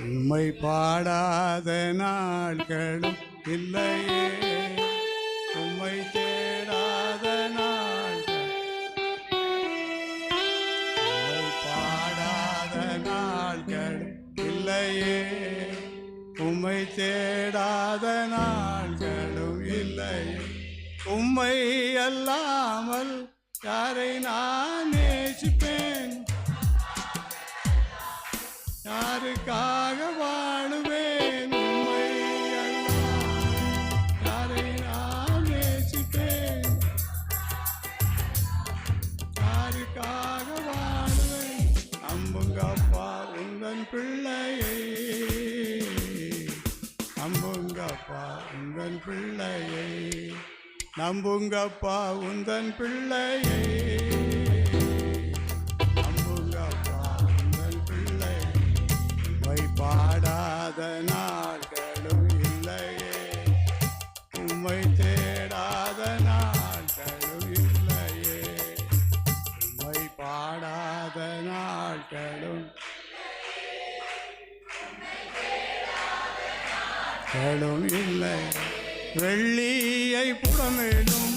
உம்மை பாடாத நாட்களும் இல்லையே, உம்மை தேடாத நாட்கள், உம்மை பாடாத நாட்களும் இல்லையே, உம்மை தேடாத நாட்களும் இல்லையே. உம்மை அல்லாமல் யாரை நான் நேசிப்பேன், யாருக்காக வாழுவேன். உம்மை அல்லாமல் யாரை நான் நேசிப்பேன், யாருக்காக வாழுவேன். நம்புங்கப்பா உந்தன் பிள்ளையை, நம்புங்கப்பா உந்தன் பிள்ளையை, நம்புங்கப்பா உந்தன் பிள்ளையை, நம்புங்கப்பா உந்தன் பிள்ளை. உம்மை பாடாத நாட்களும் இல்லையே, உம்மை தேடாத நாட்களும் இல்லையே, உம்மை பாடாத நாட்களும் இல்லை. வெள்ளியை புடமேலும்